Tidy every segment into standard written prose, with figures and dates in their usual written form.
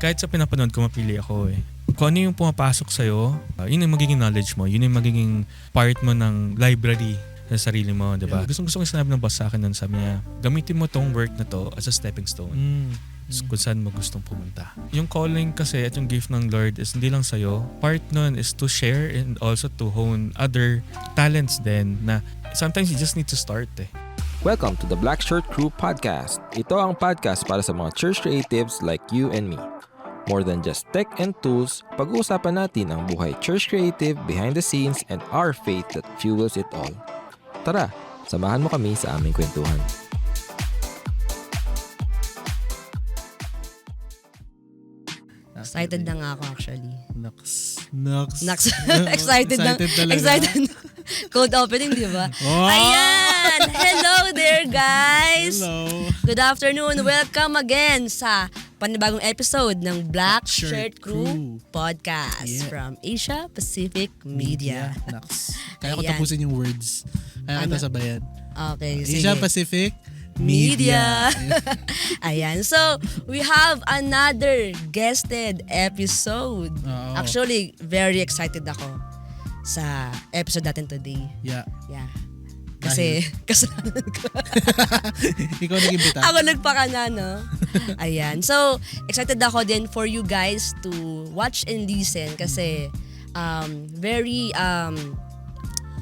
kahit sa pinapanood ko, mapili ako eh. Kung ano yung pumapasok sa'yo, yun yung magiging knowledge mo. Yun yung magiging part mo ng library sa sarili mo, di ba? Yeah. Gusto ko sinabi ng boss sa akin nun, sabi niya, gamitin mo tong work na to as a stepping stone. Kung saan mo gustong pumunta. Yung calling kasi at yung gift ng Lord is hindi lang sa'yo. Part nun is to share and also to hone other talents din na sometimes you just need to start eh. Welcome to the Black Shirt Crew Podcast. Ito ang podcast para sa mga church creatives like you and me. More than just tech and tools, pag-uusapan natin ang buhay church creative behind the scenes and our faith that fuels it all. Tara, samahan mo kami sa aming kwentuhan. Excited na nga ako actually. Naks. Excited na. Excited. Cold opening, di ba? Oh! Ayan! Hello there, guys! Hello! Good afternoon. Welcome again sa panibagong episode ng Black Shirt Crew Podcast from Asia Pacific Media. Naks. Kaya ko tapusin yung words. Kaya kita sabayan. Okay, Asia sige. Pacific Media. Ayan. So, we have another guested episode. Oo. Actually, very excited ako sa episode natin today. Yeah. Kasi, kasalanan ko. Ikaw nag-imbita. Ako nagpakana, no? Ayan. So, excited ako din for you guys to watch and listen kasi very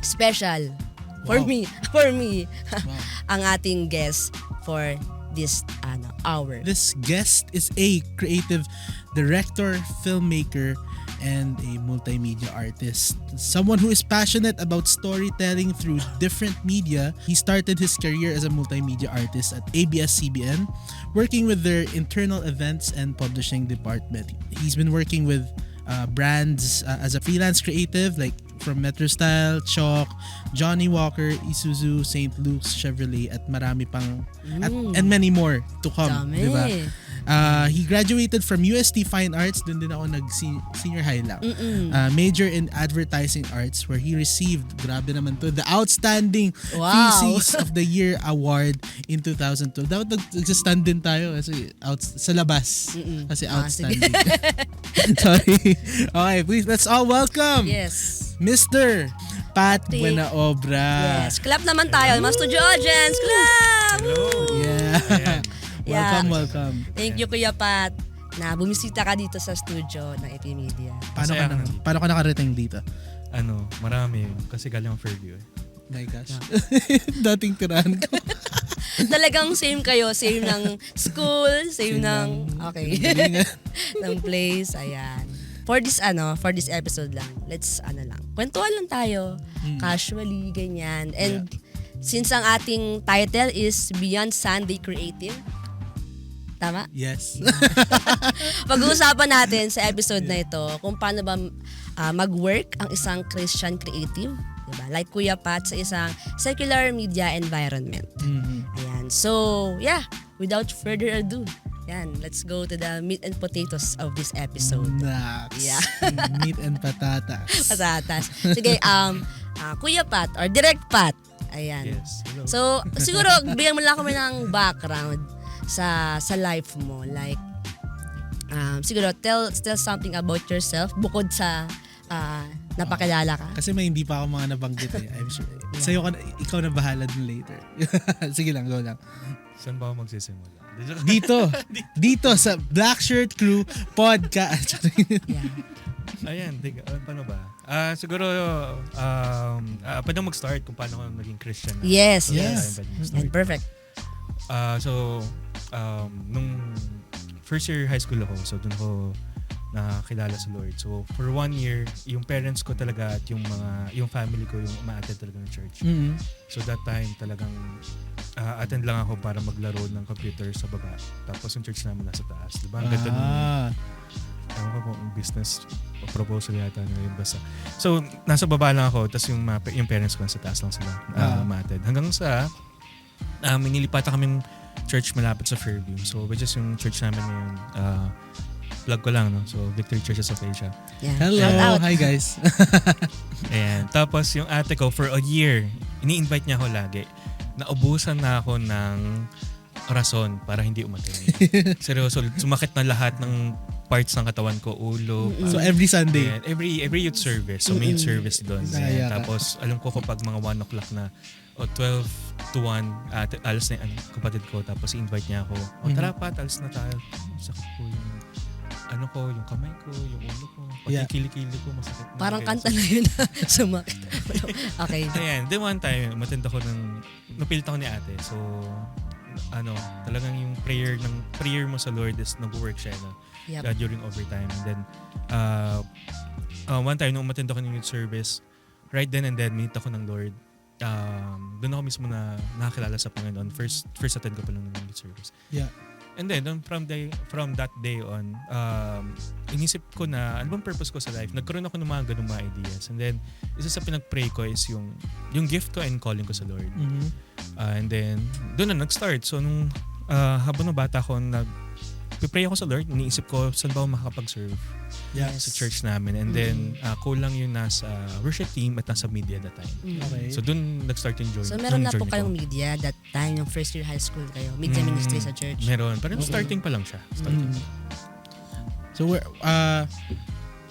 special for me ang ating guest for this hour. This guest is a creative director, filmmaker, and a multimedia artist. Someone who is passionate about storytelling through different media. He started his career as a multimedia artist at ABS-CBN, working with their internal events and publishing department. He's been working with brands as a freelance creative like from Metro Style, Chalk, Johnny Walker, Isuzu, St. Luke's, Chevrolet, at marami pang and many more to come. Dami. Diba? He graduated from UST Fine Arts, dun din ako nag-senior high lang. Major in Advertising Arts where he received, grabe naman to, the Outstanding Thesis of the Year Award in 2012. Dapat nag-stand din tayo kasi sa labas. Kasi outstanding. Sorry. Okay, please, let's all welcome Mr. Pat Buenaobra. Yes. Clap naman tayo. Mga studio audience. Clap! Hello! Yeah. Welcome. Thank you, Kuya Pat, na bumisita ka dito sa studio ng AP Media. Paano ka nakarating dito? Marami. Kasi galing ang Fairview eh. My gosh. Dating tirahan ko. Talagang same kayo. Same ng school, same ng ng place. Ayan. For this episode lang, let's kwentuhan lang tayo. Casually, ganyan. And since ang ating title is Beyond Sunday Creative, tama? Yes. Pag-uusapan natin sa episode na ito kung paano ba mag-work ang isang Christian creative, diba? Like Kuya Pat sa isang secular media environment. Ayan. So, without further ado, let's go to the meat and potatoes of this episode. Meat and patatas. Sige, Kuya Pat or Direct Pat. Ayan. Yes. Hello. So, siguro bigyan mo lang kami ng background sa life mo. Like, siguro tell something about yourself bukod sa napakilala ka. Kasi may hindi pa ako mga nabanggit eh. I'm sure. Sa'yo ikaw na bahala dun later. Sige lang, go lang. Saan ba ako magsisimula? Dito sa Black Shirt Crew Podcast. Ayan, paano ba? Siguro, pwede mag-start kung paano ako naging Christian. Yes. And perfect. Nung first year high school ako, so dun ako nakakilala sa Lord. So for 1 year, yung parents ko talaga at yung family ko yung umaattend talaga ng church. So that time talagang attend lang ako para maglaro ng computer sa baba. Tapos yung church namin nasa taas. Diba? Ang ganda nun. Ewan ko kung business proposal yata na yun basta. So nasa baba lang ako, tapos yung parents ko nasa taas lang sila umaattend. Hanggang sa may nilipatan kaming church malapit sa Fairview. So which is yung church namin ngayon. Plug ko lang, no? So, Victory Churches of Asia. Yeah. Hello! Hi, guys! Ayan. Tapos, yung ate ko, for a year, ini-invite niya ako lagi. Naubusan na ako ng rason para hindi umattend. Seryoso, sumakit na lahat ng parts ng katawan ko, ulo. So every Sunday. And every youth service. So may youth service doon. Saya ka. Tapos alam ko kapag mga 1 o'clock na o 12 to 1, alas na yung kapatid ko. Tapos i-invite niya ako. O tara Pat, alas na tayo. Sakit ko yung yung kamay ko, yung ulo ko. Pati yung kilikili ko, masakit na. Parang kanta na yun. Sumakit. Okay. Ayan, then one time, matend ako napilit ako ni ate. So, talagang yung prayer mo sa Lord is nag-work siya during overtime. And then, one time, nung umattend ako ng youth service, right then and then, meet ako ng Lord. Doon ako mismo na nakakilala sa Panginoon. First attend ko pa lang ng youth service. Yeah. And then, from that day on, inisip ko na ano bang purpose ko sa life. Nagkaroon ako ng mga ganung mga ideas. And then, isa sa pinag-pray ko is yung gift ko and calling ko sa Lord. Mm-hmm. And then, doon na nag-start. So, nung habang na bata ako, nag-pray ako sa Lord. Iniisip ko, saan ba ako makakapag-serve sa church namin. And then, kulang yung nasa worship team at nasa media that time. Okay. So, doon nag-start yung journey. So, meron na po kayong media that time, yung first year high school kayo. Media ministry sa church. Meron. Pero starting pa lang siya. So,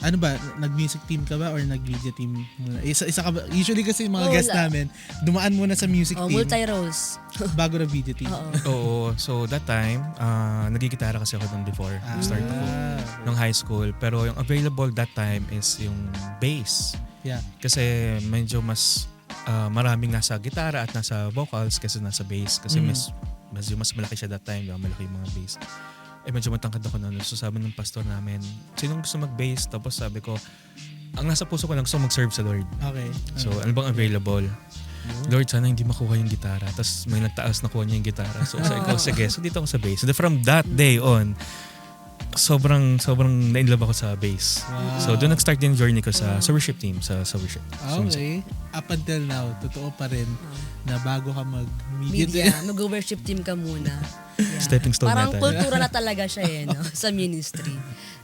ano ba, nag-music team ka ba or nag-media team muna? Isa ka ba? Usually kasi mga guest namin, dumaan muna sa music team. Multi-roles. Bago na media team. Oo. So that time, nagigitara kasi ako nung before. Start ko nung high school. Pero yung available that time is yung bass. Yeah. Kasi medyo mas maraming nasa gitara at nasa vocals kasi nasa bass. Kasi mas malaki siya that time. Malaki yung mga bass. Medyo matangkad ako noon. So sabi ng pastor namin, sinong gusto mag-bass? Tapos sabi ko, ang nasa puso ko lang gusto mag-serve sa Lord. Okay. So ano bang available? Lord, sana hindi makuha yung gitara. Tapos may nagtaas nakuha niya yung gitara. So sabi ko, sige. So dito ako sa bass. And from that day on, sobrang na-inlove ako sa bass. Wow. So doon nag-start din yung journey ko sa worship team, sa worship. Okay. Up until now, totoo pa rin na bago ka Media, mag-worship team ka muna. Yeah. Stepping stone Parang natin. kultura na talaga siya no? Sa ministry.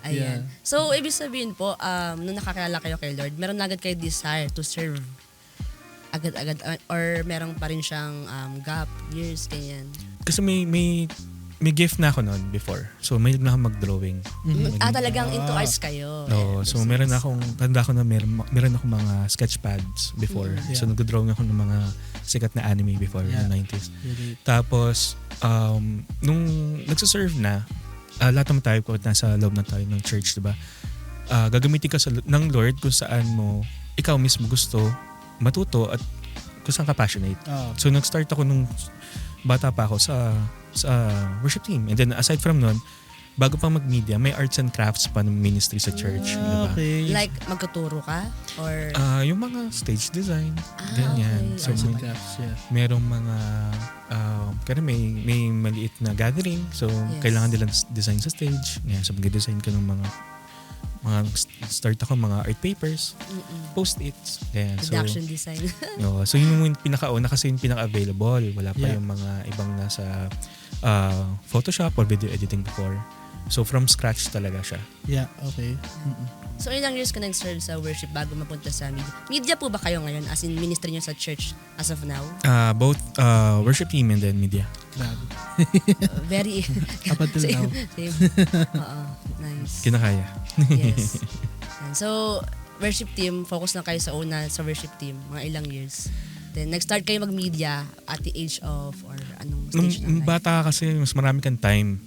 Ayan. Yeah. So, ibig sabihin po, nung nakakilala kayo kay Lord, meron na agad kayo desire to serve agad-agad or meron pa rin siyang gap, years, ganyan? Kasi may gift na ako noon before. So may na ako mag-drawing. Talagang into arts kayo. No, so meron akong tanda ko na meron akong mga sketch pads before. Yeah. So nag-drawing ako ng mga sikat na anime before in the 90s. Really? Tapos nung nagse-serve na, lahat naman tayo ko nasa loob na tayo ng church, 'di ba? Gagamitin ka ng Lord kung saan mo ikaw mismo gusto matuto at kung saan ka passionate. So nag-start ako nung bata pa ako sa worship team. And then aside from nun, bago pa mag-media, may arts and crafts pa ng ministry sa church. Diba? Okay. Like, magtuturo ka? Or Yung mga stage design, ganyan. okay. So Arts and crafts, yeah. merong mga, kaya may maliit na gathering. So, kailangan nilang design sa stage. Ngayon, so mag-design ka ng mga start ako mga art papers, post-its. Ganyan. production design. So yun yung pinakauna kasi yung pinaka-available. Wala pa Yeah. yung mga ibang nasa Photoshop or video editing before. So from scratch talaga siya. Yeah, okay. So, ilang years ka nag-serve sa worship bago mapunta sa media? Media po ba kayo ngayon? As in, ministry nyo sa church as of now? Both worship team and then media. Grabe. Very... Up until now. Same. Oo. Nice. Kinakaya. Yes. And so, worship team, focus na kayo sa worship team, mga ilang years. Then, nag-start kayo mag-media at the age of, or anong stage Nung ng life? bata ka kasi, mas marami kang time.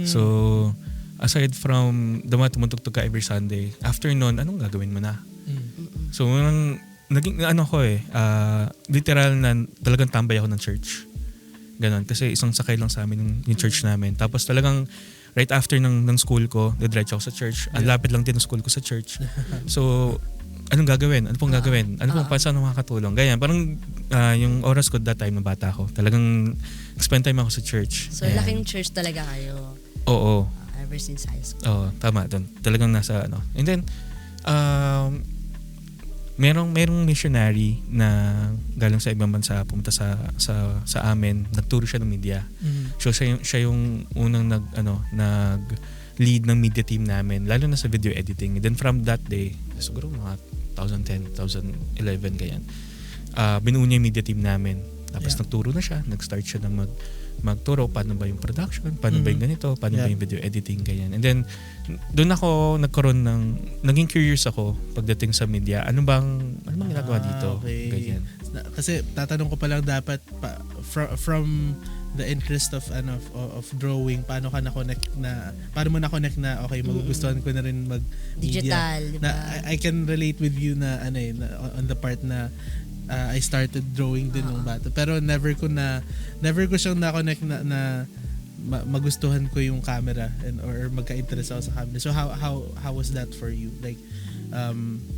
So, aside from tumutugtog ka every Sunday, after nun, anong gagawin mo na? So, naging literal na talagang tambay ako ng church. Ganon. Kasi isang sakay lang sa amin yung church namin. Tapos talagang right after ng school ko, diretso ako sa church. Ang lapit lang din ng school ko sa church. So, anong gagawin? Ano pong gagawin? Ano pong paano makakatulong? Ganyan. Parang yung oras ko that time na bata ako, talagang spend time ako sa church. So, laking church talaga kayo. Oo. Ever since high school. Oo, tama. Doon. Talagang nasa ano. And then, merong missionary na galing sa ibang bansa pumunta sa amin, nagturo siya ng media. So siya yung unang nag lead ng media team namin, lalo na sa video editing. And then from that day, siguro mga 2010, 2011 ganyan. Binuo niya yung media team namin. Tapos nagturo na siya, nag-start siya na magturo paano ba yung production, paano ba yung ganito, paano ba yung video editing, ganyan. And then, doon ako naging curious ako pagdating sa media. Ano bang ginagawa dito? Okay. Ganyan. Kasi tatanong ko pa lang dapat from the interest of drawing, paano mo na-connect na okay, magugustuhan ko na rin mag-media. Digital, diba? I can relate with you na on the part na I started drawing din nung bata. Pero never ko siyang na-connect na magustuhan ko yung camera or magka-interest ako sa camera. So how was that for you? Like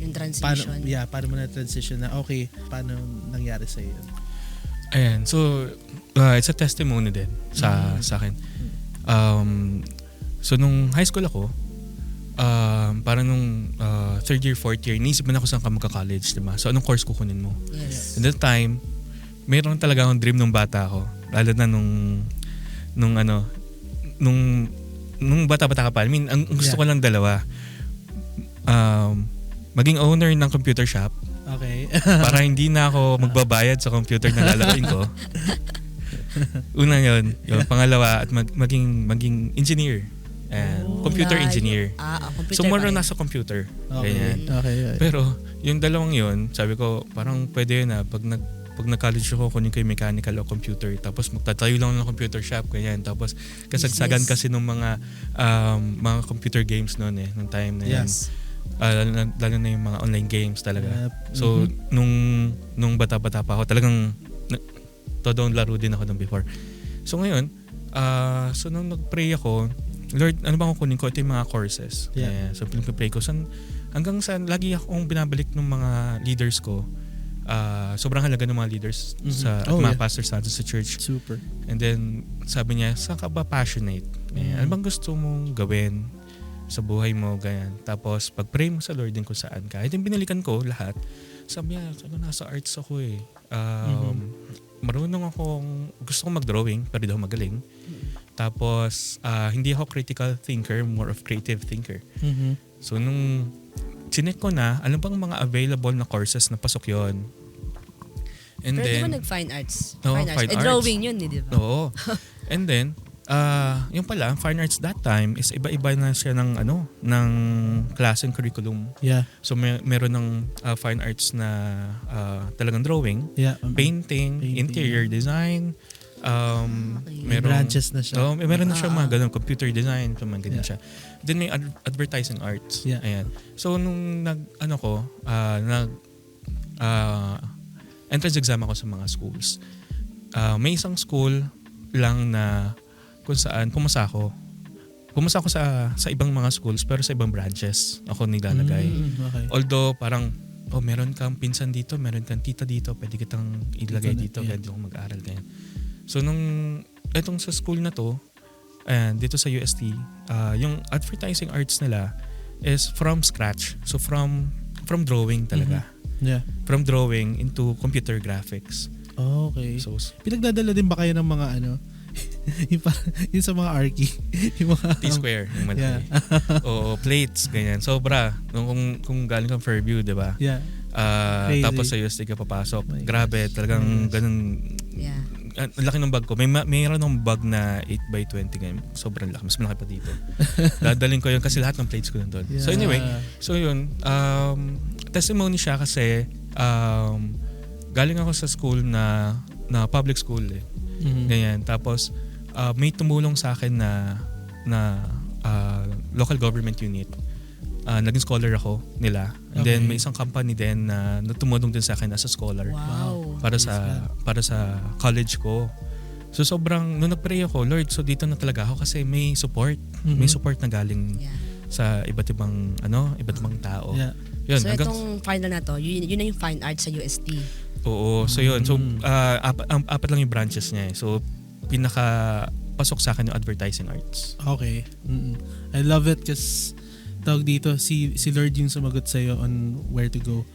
yung transition. Paano mo na-transition na okay, paano nangyari sa iyo? Ayan, so it's a testimony din sa akin. So nung high school ako, parang nung third year, fourth year, naisip mo na ako saan ka magka-college, diba? So anong course kukunin mo? Yes. At that time, mayroon talaga akong dream nung bata ako. Lalo na nung bata-bata ka pa. I mean, ang gusto ko lang dalawa. Maging owner ng computer shop. Okay. Para hindi na ako magbabayad sa computer na lalaroin ko. Una yun. Pangalawa, at maging engineer. And computer engineer. Computer So more nasa computer. Ganyan. Okay. Pero yung dalawang yun, sabi ko, parang pwede yun pag nag-college ako, kunin ko yung mechanical o computer. Tapos magtatayo lang ng computer shop. Ganyan. Tapos kasagsagan kasi ng mga computer games noon nung time na yun. Yes. Lalo na yung mga online games talaga. So nung bata-bata pa ako, talagang todong laro din ako nung before. So ngayon, so nung nag-pray ako, Lord, ano bang kukunin ko? Ito yung mga courses. Yeah. So pinag-pray ko. Hanggang sa lagi akong binabalik ng mga leaders ko. Sobrang halaga ng mga leaders at mga pastors natin sa church. Super. And then sabi niya, saan ka ba passionate? Ano bang gusto mong gawin sa buhay mo? Ganyan. Tapos pag-pray mo sa Lord din kung saan ka. Ito yung binalikan ko lahat. Sabi niya, nasa arts ako eh. Marunong gusto kong mag-drawing, pero di ako magaling. Tapos, hindi ako critical thinker, more of creative thinker. So, nung chinek ko na, alam bang mga available na courses na pasok yon. And pero then, di ba nag-fine arts? Fine arts. Drawing yun, di ba? Oo. And then, yung pala, fine arts that time is iba-iba na siya ng klaseng curriculum. Yeah. So, meron ng fine arts na talagang drawing, painting, interior design, may branches na siya. Meron na siya mga ganun, computer design, mga ganyan siya. Then may advertising arts. Yeah. Ayan. So nung entrance exam ako sa mga schools. May isang school lang na kung saan pumasa ako. Pumasa ako sa ibang mga schools pero sa ibang branches ako nilalagay. Okay. Although parang meron kang pinsan dito, meron kang tita dito, pwede kitang ilagay dito, pwede akong mag-aral ganyan. So etong sa school na to, dito sa UST, yung advertising arts nila is from scratch. So from drawing talaga. Yeah. From drawing into computer graphics. Okay. So pinagdadala din ba kayo ng mga yung sa mga Archie? Yung mga T-square, yung malaki. O plates, ganyan. Sobra. Kung galing kang Fairview, di ba? Yeah. Tapos sa UST ka papasok. Grabe, talagang ganun. Yeah. Ang laki ng bag ko. Mayroon ng bag na 8x20 ngayon. Sobrang laki. Mas malaki pa dito. Dadalhin ko yun kasi lahat ng plates ko nandun. Yeah. So anyway, yun. Testimony siya kasi galing ako sa school na public school eh. Ganyan. Tapos may tumulong sa akin na local government unit. Naging scholar ako nila. And then may isang company din na tumulong din sa akin as a scholar. Wow. Para sa college ko. So sobrang nung nagpray ako, Lord, so dito na talaga ako kasi may support. May support na galing sa iba't ibang tao. Yeah. Yun, So itong final na to, yun na yung fine arts sa UST. Oo, so yun. So apat lang yung branches niya eh. So pinaka-pasok sa akin yung advertising arts. Okay. I love it kasi tawag dito, si Lord yung sumagot sa'yo on where to go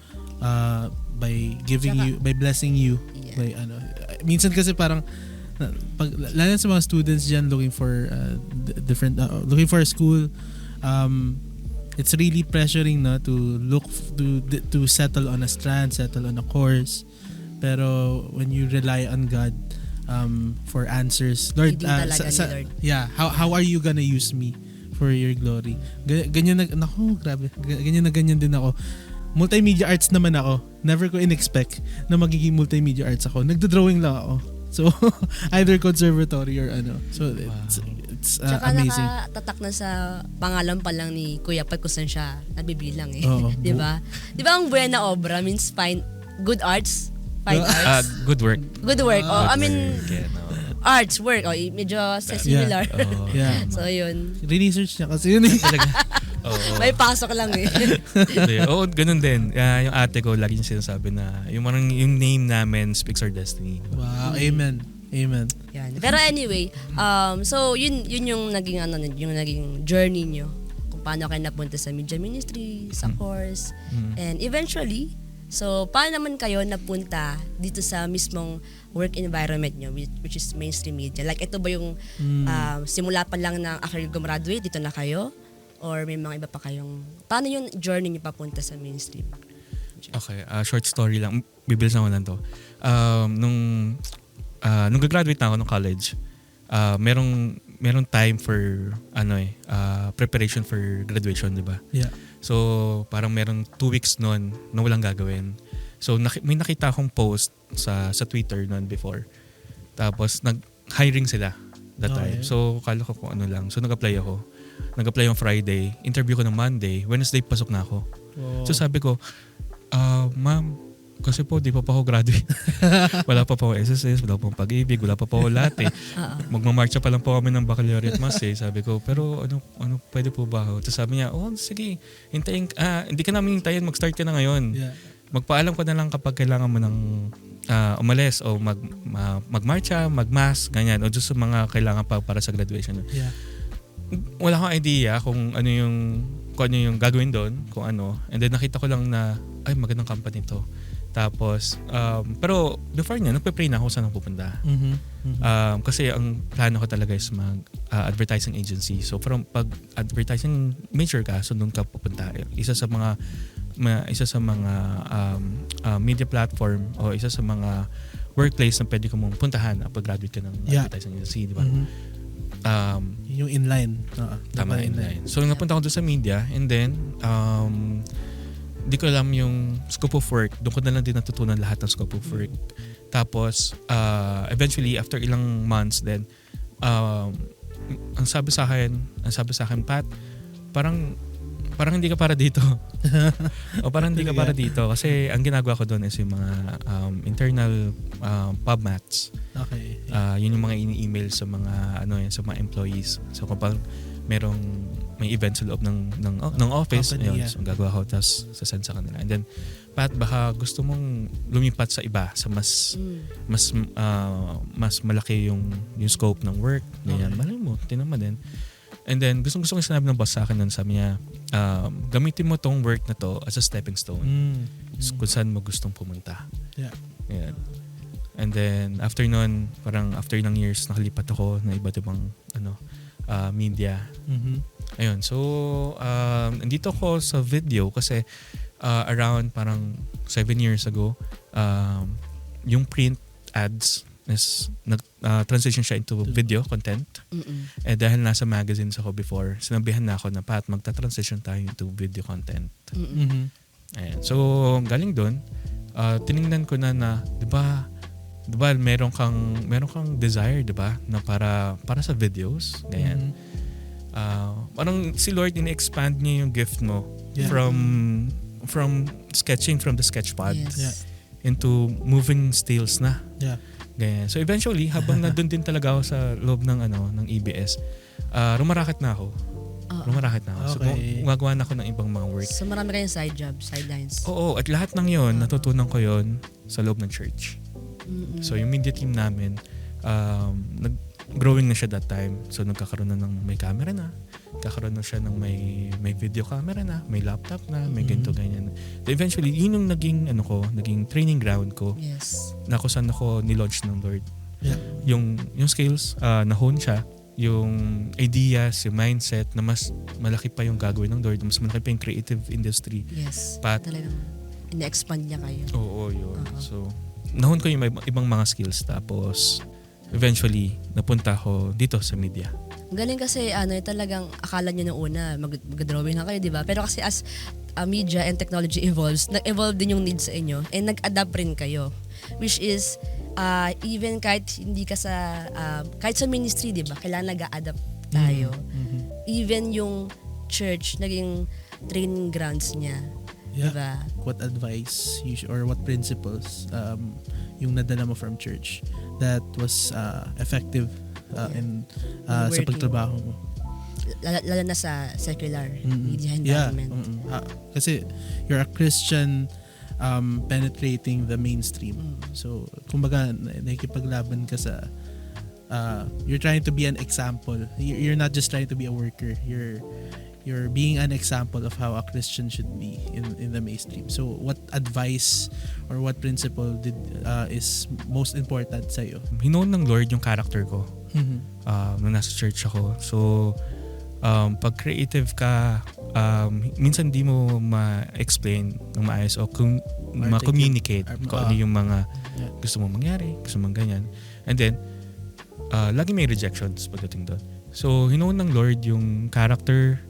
by giving you, by blessing you. Yeah. By, minsan kasi parang lalo sa mga students dyan looking for looking for a school, it's really pressuring to look to settle on a strand, settle on a course. Pero when you rely on God, for answers. Lord, Leading talaga ni Lord. yeah, how are you gonna use me for your glory? Ganyan na, naku, grabe. Ganyan din ako. Multimedia arts naman ako. Never ko in-expect na magiging multimedia arts ako. Nagdo-drawing lang ako. So, either conservatory or ano. So, it's Tsaka amazing. nakatatak na sa pangalan pa lang ni Kuya Pat kung saan siya nabibilang eh. Oo. Di ba? Di ba ang buena obra means good arts? Fine arts? Good work. Good work. Oh, I Good mean, work. Yeah, no. arts, work. Oh, medyo similar. Oh, Yeah. So, yun. Re-research niya kasi yun eh. talaga. Oo. May pasok lang eh. Oo, ganun din. Yung ate ko lagi niya sinasabi na yung name namin speaks our destiny. Wow, amen. Amen. Yan. Pero anyway, so yun yung naging yung naging journey nyo kung paano kayo napunta sa media ministry, sa course, and eventually, so paano naman kayo napunta dito sa mismong work environment nyo, which is mainstream media? Like ito ba yung simula pa lang ng after you gumraduate, dito na kayo? Or may mga iba pa kayong, paano yung journey nyo papunta sa mainstream? Okay, short story lang. Bibilis na ko lang to. Nung graduate na ako ng college, merong time for preparation for graduation, di ba? Yeah. So, parang merong 2 weeks noon na walang gagawin. So, may nakita akong post sa Twitter noon before. Tapos, nag-hiring sila that time. Okay. So, kala ko kung ano lang. So, nag-apply ako. Nag-apply yung Friday. Interview ko ng Monday. Wednesday, pasok na ako. Wow. So, sabi ko, ma'am, kasi po, di pa ako graduate. Wala pa po ako SSS, wala pa akong pag-ibig, wala pa po ako lahat eh. Magmamarcha pa lang po kami ng baccalaureate mass eh. Sabi ko, pero ano pwede po ba ako? Tapos sabi niya, sige, hindi ka namin hintayin, mag-start ka na ngayon. Yeah. Magpaalam ka na lang kapag kailangan mo ng umalis o magmarcha, magmass, ganyan. O just sa mga kailangan pa para sa graduation. Yeah. Wala akong idea kung ano yung gagawin doon, kung ano. And then nakita ko lang na, ay magandang company to. Tapos, pero before niya, nagpe-pray na ako saan ako pupunta. Kasi ang plano ko talaga is mag-advertising agency. So, from pag-advertising major ka, so doon ka pupunta. Isa sa mga media platform o isa sa mga workplace na pwede ko mong puntahan pag graduate ka ng advertising agency, di ba? Yung inline. Tama, inline. So, napunta ako doon sa media and then, di ko alam yung scope of work. Doon ko na lang din natutunan lahat ng scope of work. Tapos, eventually, after ilang months then, ang sabi sa akin, Pat, parang hindi ka para dito. O parang hindi ka para dito. Kasi ang ginagawa ko doon is yung mga internal pub mats. Okay. Yun yung mga ini-email sa mga sa mga employees. So kapag may event sa loob ng office, company, ayun, so gagawa ko tapos sasend sa kanila. And then, Pat, baka gusto mong lumipat sa iba, sa mas malaki yung scope ng work. Ganyan. Malay mo, tinama din. And then, gusto ko sinabi ng boss sa akin nun, sabi niya, gamitin mo tong work na to as a stepping stone. Kung saan mo gustong pumunta. Yeah. Yan. And then, after nun, parang after ng years, nakalipat ako na iba't ibang media. Ayun. So, nandito ako sa video kasi around parang 7 years ago, yung print ads is transition siya into video content. Eh dahil nasa magazines ako before, sinabihan na ako na Pat, magta-transition tayo into video content. Ayan. So, galing doon, tiningnan ko na 'di ba meron kang desire, 'di ba, na para sa videos, ganyan. Parang si Lord ini-expand niya yung gift mo from sketching from the sketchpad into moving stills na. Yeah. Ganyan. So eventually, habang nandun din talaga ako sa loob ng EBS, rumaraket na ako. So gumagawa na ako ng ibang mga work. So marami kayong side jobs, sidelines. Oo, at lahat ng yon natutunan ko yon sa loob ng church. So yung media team namin, growing na siya that time. So nagkakaroon na ng may camera na, nagkakaroon na siya ng may video camera na, may laptop na, may ganito ganyan. So eventually, yun yung naging training ground ko. Yes. Na kung saan ako nilaunch ng Lord. Yeah. Yung skills, na-hone siya. Yung ideas, yung mindset na mas malaki pa yung gagawin ng Lord, mas malaki pa yung creative industry. Yes. Pat, talagang ina-expand niya kayo. Oo, yun. So, nahon ko yung ibang mga skills. Tapos, eventually, napunta ako dito sa media. Galing kasi talagang akala nyo nung una mag-drawing na kayo, di ba? Pero kasi as media and technology evolves, nag-evolve din yung needs sa inyo and nag-adapt rin kayo. Which is, even kahit hindi ka sa, kahit sa ministry, di ba? Kailangan nag-adapt tayo. Mm-hmm. Even yung church, naging training grounds niya. Yeah. Diba? What advice or what principles yung nadala mo from church that was effective in sa Working. pagtrabaho mo? Lalo na sa secular media environment. Kasi you're a Christian penetrating the mainstream. So, kumbaga, nakikipaglaban ka sa you're trying to be an example. You're not just trying to be a worker. You're being an example of how a Christian should be in the mainstream. So, what advice or what principle is most important sa iyo? Hinoon ng Lord yung character ko nung nasa church ako. So, pag creative ka, minsan di mo ma-explain ng maayos o ma-communicate kung ano yung mga gusto mo mangyari, gusto mong ganyan. And then, lagi may rejections pagdating doon. So, hinoon ng Lord yung character,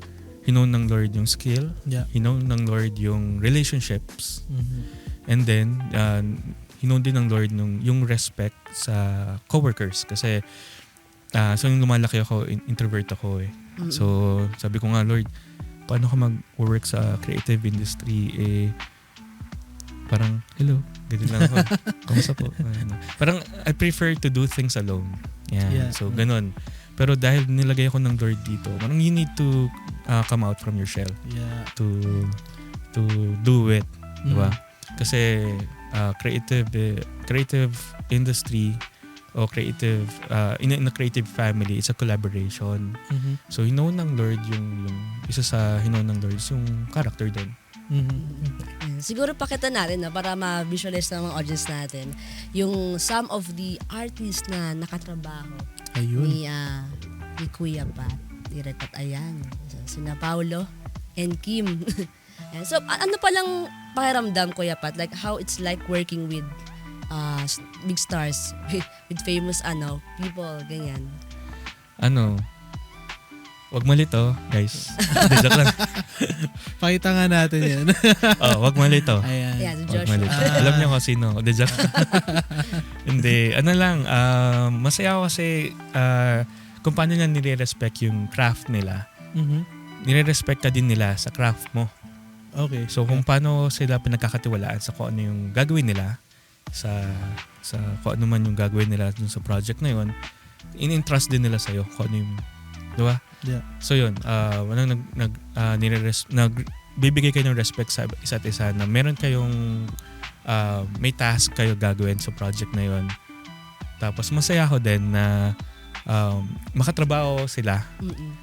hinoon ng Lord yung skill, hinoon ng Lord yung relationships, and then, hinoon din ng Lord yung respect sa coworkers. Kasi, so yung lumalaki ako, introvert ako eh. So, sabi ko nga, Lord, paano ka mag-work sa creative industry parang, hello, ganyan lang ako. Kamusta po? Parang, I prefer to do things alone. Yeah. So, ganun. Pero dahil nilagay ako ng Lord dito, parang you need to come out from your shell to do it. Diba? Kasi, creative industry o creative, in a creative family, it's a collaboration. So, hinoon ng Lord yung isa sa hinoon ng Lord yung character doon. Siguro pakita natin para ma-visualize ng mga audience natin yung some of the artists na nakatrabaho ni Kuya Pat. Direct at ayan. Sina Paulo and Kim. So, ano palang pakiramdam, Kuya Pat? Like, how it's like working with big stars, with famous people, ganyan. Wag malito, guys. Joke lang. Pakita nga natin yan. Wag malito. Ayan. Yeah, Wag malito. Alam niyo kung sino. Joke. Hindi. Masaya ako kasi kung paano nila nire-respect yung craft nila. Nire-respect ka din nila sa craft mo. Okay. So kung paano sila pinagkakatiwalaan sa kung ano yung gagawin nila, sa kung ano man yung gagawin nila dun sa project na yun, in-entrust din nila sa'yo kung ano yung, diba? Yeah. So yun, nagbibigay kayo ng respect sa isa't isa na meron kayong may task kayo gagawin sa project na yun. Tapos masaya ako din na makatrabaho sila.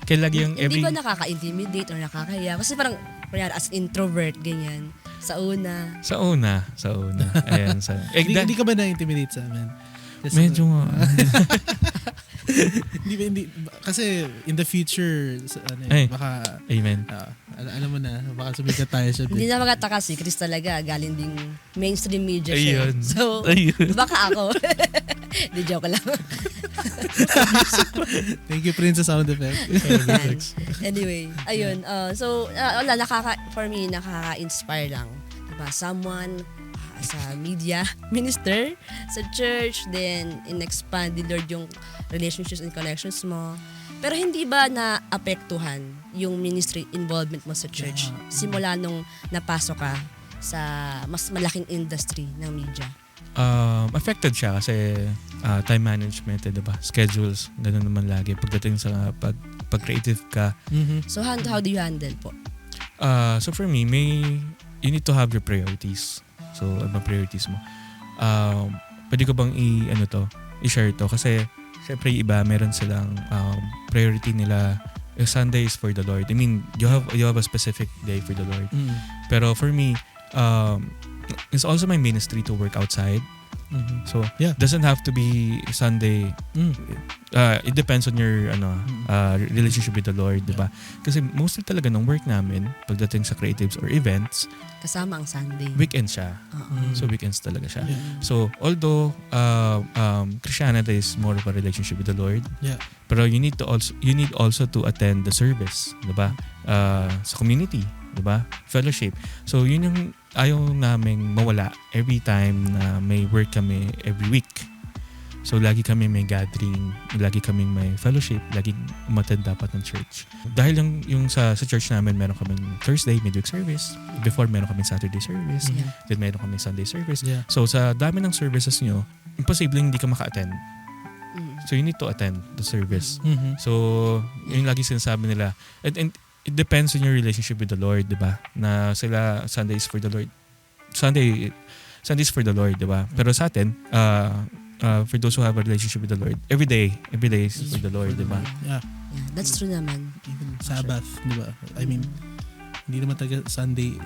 Kaya lagi yung Hindi ba nakaka-intimidate or nakakahiya? Kasi parang as introvert, ganyan. Sa una. Ayan. Hindi ka ba na-intimidate sa amin? Medyo nga. Hindi kasi in the future baka amen. Alam mo na, baka sumikat tayo sa Hindi na magkataka si Chris talaga galing ding mainstream media siya. Ayun. So baka ako. Di joke lang. Thank you, Prince, sa sound effect. Anyway, ayun. So for me nakaka-inspire lang. Diba? Someone sa media minister, sa church, then in-expand din Lord yung relationships and connections mo. Pero hindi ba na-apektuhan yung ministry involvement mo sa church simula nung napasok ka sa mas malaking industry ng media? Affected siya kasi time management, diba? Schedules, ganun naman lagi. Pagdating sa pag-creative ka. So how do you handle po? So for me, you need to have your priorities. So, ano priorities mo? Pwede ko bang i-share to? Kasi, syempre iba, meron silang priority nila. Sunday is for the Lord. I mean, you have a specific day for the Lord. Pero for me, it's also my ministry to work outside. So, Yeah. doesn't have to be Sunday. It depends on your relationship with the Lord, di ba? Kasi mostly talaga ng work namin, pagdating sa creatives or events, Kasama ang Sunday. weekend siya. So, weekends talaga siya. So, although Christianity is more of a relationship with the Lord, pero you need also to attend the service, di ba? Sa community, di ba? Fellowship. So, yun yung ayaw naming mawala every time na may work kami every week. So, lagi kami may gathering, lagi kami may fellowship, lagi umattend dapat ng church. Dahil yung sa church namin, meron kaming Thursday midweek service. Before, meron kaming Saturday service. Then, meron kaming Sunday service. So, sa dami ng services nyo, imposible hindi ka maka-attend. So, you need to attend the service. So, yun lagi sinasabi nila. And it depends on your relationship with the Lord, di ba? Na sila, Sunday is for the Lord. Sunday is for the Lord, di ba? Pero sa atin, for those who have a relationship with the Lord, every day is for the Lord, di ba? Yeah. That's true naman. Even Sabbath, di ba? I mean, hindi naman talaga Sunday.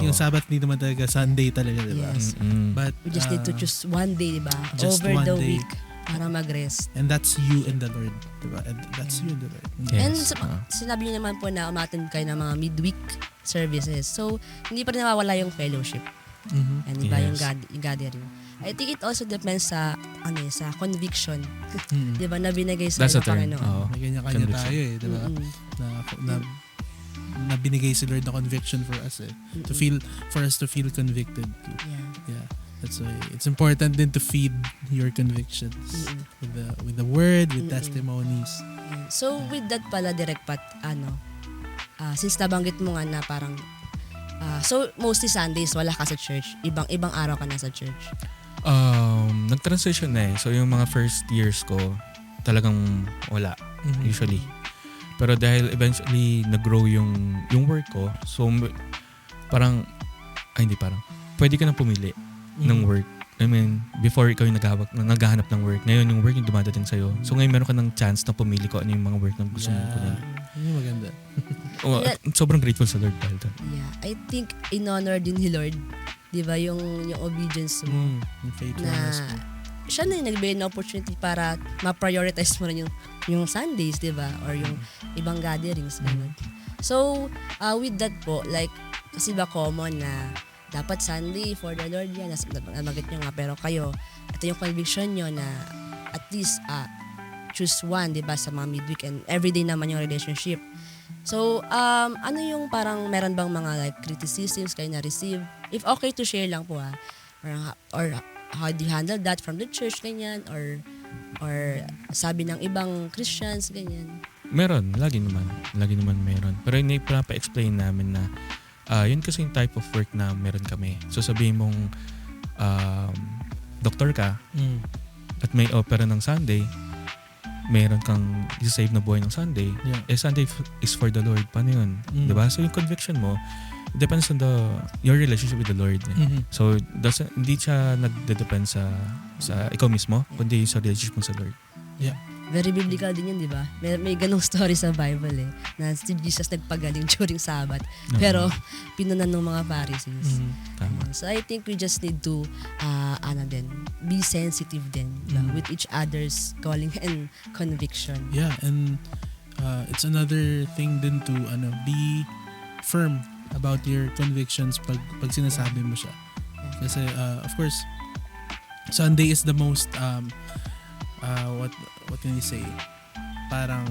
Yung Sabbath, hindi naman talaga Sunday talaga, di ba? Yes. But We just need to choose one day, di ba? just Over one the day. week para mag-rest. And that's you and the Lord, di ba? And that's you and the Lord. Yes. And sinabi niyo naman po na umattend kayo ng mga midweek services. So, hindi pa rin nawawala yung fellowship. And iba yung gathering. I think it also depends sa sa conviction. Di ba? Na binigay sa That's the term. Panginoon. May ganyan-kanya tayo eh, di ba? Na binigay si Lord na conviction for us for us to feel convicted too. Yeah. That's why it's important din to feed your convictions with the word, with testimonies. So with that pala, Direk Pat, since nabanggit mo nga na parang so mostly Sundays wala ka sa church, ibang araw ka na sa church. Nag-transition na eh. So yung mga first years ko talagang wala usually. Pero dahil eventually nag-grow yung work ko, so parang pwede ka na pumili ng work. I mean, before ikaw yung naghahanap ng work, ngayon yung work yung dumadating sa'yo. So ngayon meron ka ng chance na pumili ko ano yung mga work na gusto mong pumili. Yun maganda. Sobrang grateful sa Lord dahil doon. Yeah, I think in-honor din ni Lord, di ba, yung obedience mo. Yung faithfulness mo. Siya na yung nagbigay ng opportunity para ma-prioritize mo rin yung Sundays, di ba? Or yung ibang gatherings. So, with that po, like, kasi ba common na dapat Sunday for the Lord yan. Nabanggit nyo nga, pero kayo, ito yung conviction nyo na at least choose one, di ba, sa mga midweek and everyday naman yung relationship. So, ano yung parang meron bang mga like criticisms kayo na-receive? If okay to share lang po or how do you handle that from the church, ganyan, or sabi ng ibang Christians, ganyan. Meron, lagi naman meron. Pero hindi pa-explain namin na yun kasi yung type of work na meron kami. So sabihin mong doktor ka at may opera ng Sunday, meron kang isa-save na buhay ng Sunday, Sunday is for the Lord. Paano yun? Diba? So yung conviction mo, it depends on your relationship with the Lord. So hindi siya nagde-depend sa ikaw mismo, kundi sa relationship mo sa Lord. Yeah. Very biblical din yun, di ba? May ganong story sa Bible na si Jesus nagpagaling during Sabbath. Pero pinunan ng mga Pharisees. Tama. So I think we just need to be sensitive din with each other's calling and conviction. Yeah, and it's another thing din to be firm about your convictions pag sinasabi mo siya. Kasi of course, Sunday is the most what can you say? Parang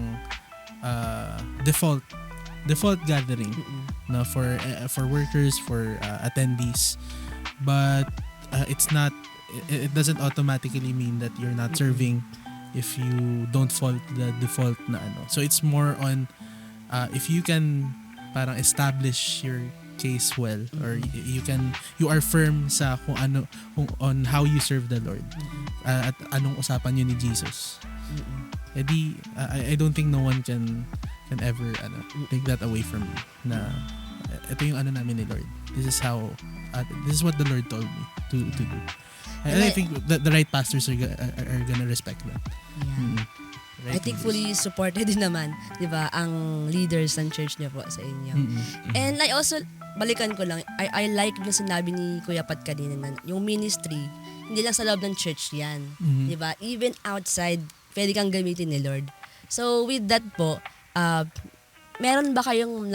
default gathering na for workers, for attendees. But it's not it doesn't automatically mean that you're not serving if you don't follow the default na ano. So it's more on if you can parang establish your case well, or you are firm sa kung on how you serve the Lord, at anong usapan niyo ni Jesus. Edi I don't think no one can ever take that away from me na ito yung namin ni Lord. This is what the Lord told me to do. And I think that the right pastors are gonna respect that. Yeah. I think fully supported din naman, di ba, ang leaders ng church niyo po sa inyo. And I also, balikan ko lang, I like yung sinabi ni Kuya Pat kanina na yung ministry, hindi lang sa loob ng church yan. Di ba? Even outside, pwede kang gamitin ni Lord. So with that po, nagkaroon ba kayong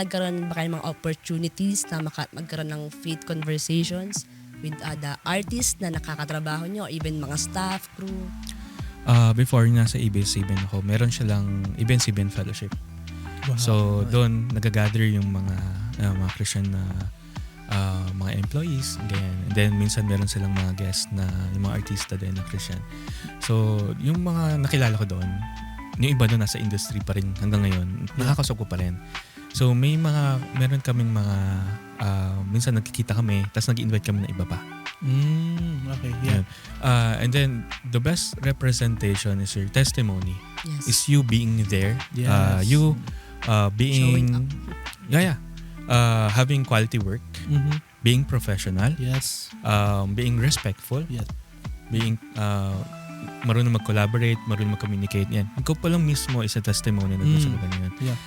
mga opportunities na magkaroon ng faith conversations with the artists na nakakatrabaho nyo, or even mga staff, crew? Before nasa ABS-CBN ako, meron siya lang ABS-CBN Fellowship. Wow. So doon nagagather yung mga Christian na mga employees, ganyan. And then minsan meron silang mga guests na yung mga artista din na Christian. So yung mga nakilala ko doon, yung iba doon nasa industry pa rin hanggang ngayon, nakakasok ko pa rin. So meron kaming mga minsan nagkikita kami, tapos nag-invite kami ng iba pa. Okay, yeah. And then the best representation is your testimony. Yes. Is you being there. Yes. You being Showing having quality work, being professional, Yes. being respectful, Yeah. being marunong mag-collaborate, marunong mag-communicate. Yan. Ikaw pa lang mismo is a testimony na doon sa mga ganyan. Yeah.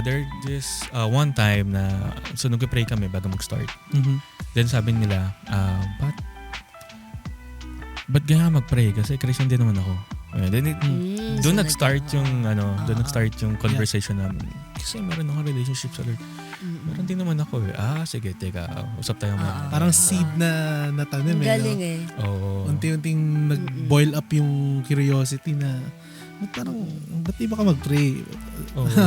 There this one time na so nag-pray kami bago mag-start. Then sabi nila, ba't kaya mag-pray? Kasi Christian din naman ako. Then doon nag-start yung nag-start yung conversation namin. Kasi meron akong relationship sa Lord. Meron din naman ako eh. Sige, teka, usap tayo mga. Parang seed na natanim. Galing eh. Oo. Unti-unting nag-boil up yung curiosity na ba't di ba ka mag-pray?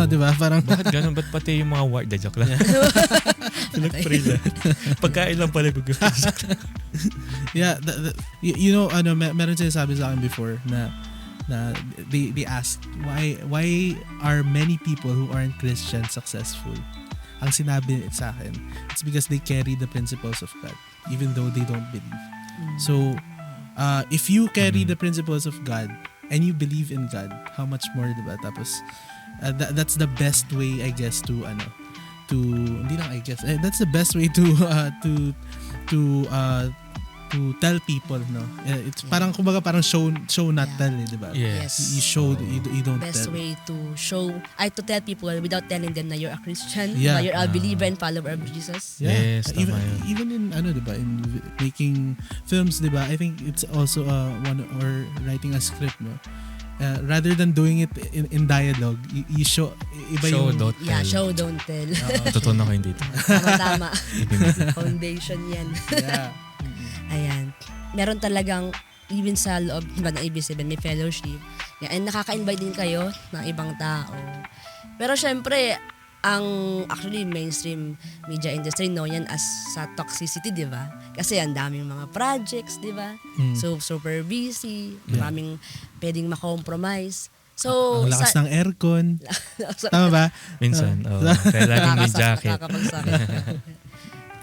Diba? Parang bakit ganun? Ba't pati yung mga word? Joke lang. Nag-pray lang. Pagkain lang pala. Yeah, meron siya sabi sa akin before na they asked why are many people who aren't Christian successful? Ang sinabi sa akin, it's because they carry the principles of God even though they don't believe. So if you carry the principles of God and you believe in God, how much more, diba? Tapos that's the best way, I guess, that's the best way to tell people, no? It's parang kumbaga parang show not tell, diba? Yes. You show, you don't Best tell. way to tell people without telling them na you're a Christian, Yeah. na you're a believer and follower of Jesus. Yeah. Yes, tama yun. Even in diba, in making films, diba, I think it's also one or writing a script, no? Rather than doing it in dialogue, you show iba Show, yung don't tell. Yeah, show, don't tell. Totoo na ko hindi dito. Tama. Foundation yan. Yeah. Ayan. Meron talagang, even sa loob ng ABS-CBN, may fellowship. Yeah, and nakaka-invite din kayo ng ibang tao. Pero syempre, actually mainstream media industry know yan as sa toxicity, di ba? Kasi ang daming mga projects, di ba? So, super busy, maraming pwedeng makompromise. So, ang lakas ng aircon. Tama ba? Minsan. Kaya laging may jacket. Nakakapagsakit.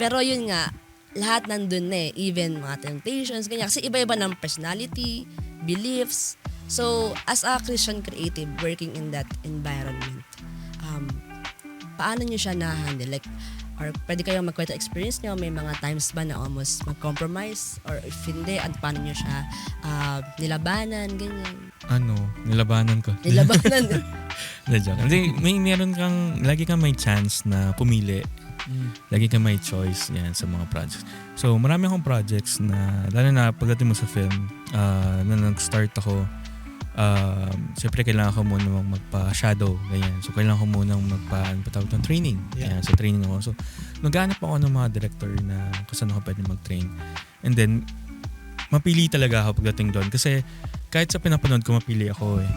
Pero yun nga, lahat nandun na eh. Even mga temptations, ganyan. Kasi iba-iba ng personality, beliefs. So, as a Christian creative working in that environment, paano nyo siya na-handle? Like, or pwede kayong magkwento experience nyo, may mga times ba na almost mag-compromise? Or if hindi, at paano nyo siya nilabanan, ganyan? Nilabanan ko. Nilabanan. Hindi, lagi kang may chance na pumili. Lagi kang may choice yan sa mga projects. So, marami akong projects na, lalo na pagdating mo sa film, na nag-start ako, siyempre kailangan ko muna magpa-shadow, ganyan. So, kailangan ko muna magpa-patawag ng training. Yeah. So, training ako. So, naghanap ako ng mga director na kung saan ako pwede mag-train. And then, mapili talaga ako pagdating doon. Kasi, kahit sa pinapanood ko, mapili ako eh.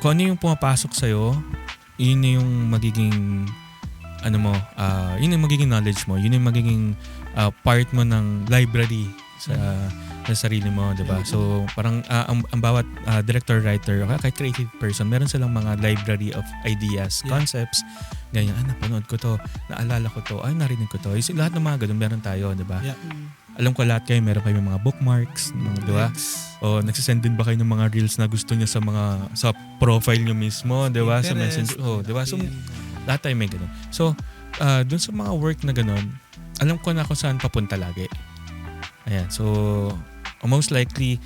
Kung ano yung pumapasok sa'yo, yun yung magiging yun yung magiging knowledge mo, yun yung magiging part mo ng library sa sarili mo, diba? So parang ang bawat director, writer, o kahit creative person, meron silang mga library of ideas, concepts, ganyan, napanood ko to, naalala ko to, narinig ko to. Yung lahat ng mga ganun meron tayo, diba? Yeah. Alam ko lahat kayo, meron kayo mga bookmarks, diba? O nagsisend din ba kayo ng mga reels na gusto niya sa profile niyo mismo, diba? Sa messenger, diba? So lahat tayo may ganun. So, dun sa mga work na ganun, alam ko na kung saan papunta lagi. Ayan. So, most likely,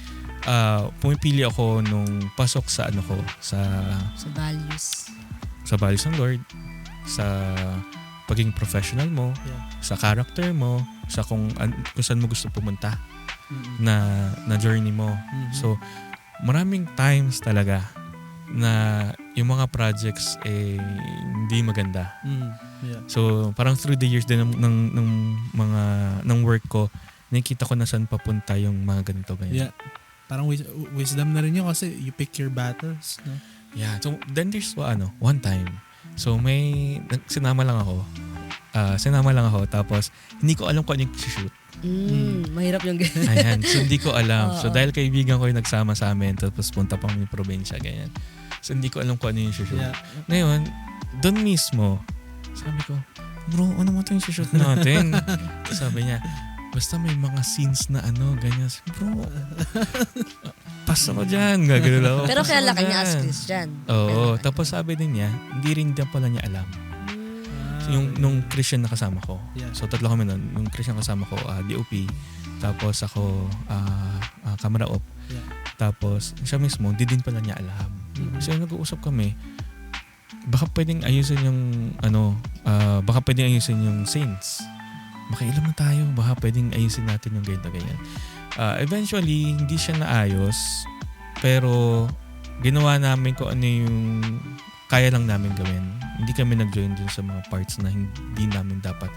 pumipili ako nung pasok sa ano ko, sa values ng Lord, sa pagiging professional mo, sa character mo, sa kung saan mo gusto pumunta na journey mo. So, maraming times talaga na yung mga projects hindi maganda. So, parang through the years din ng work ko, nakikita ko na saan papunta yung mga ganito ganyan. Yeah. Parang wisdom na rin yun kasi you pick your battles, no? Yeah. So, then there's one time. So, sinama lang ako. Tapos, hindi ko alam kung ano yung shoot. Mahirap yung ganyan. Ayan. So, hindi ko alam. So, dahil kaibigan ko yung nagsama sa amin, tapos punta pa kami probinsya, ganyan. So, hindi ko alam kung ano yung shoot. Yeah. Ngayon, doon mismo, sabi ko, bro, ano mo ito yung shoot natin? Sabi niya, basta may mga scenes na ganyan. Bro, pasa ko dyan. Gagano lang ako. Pero kaya laki niya as Christian. Oo. Tapos sabi din niya, hindi rin din pala niya alam. So, nung Christian na kasama ko. Yeah. So tatlo kami nun. Nung Christian kasama ko, DOP. Tapos ako, camera op. Yeah. Tapos siya mismo, hindi din pala niya alam. So nag-uusap kami, baka pwedeng ayusin yung scenes. Makialam na tayo, baka pwedeng ayusin natin yung ganyan. Eventually, hindi siya naayos, pero ginawa namin kung ano yung kaya lang namin gawin. Hindi kami nag-join dun sa mga parts na hindi namin dapat.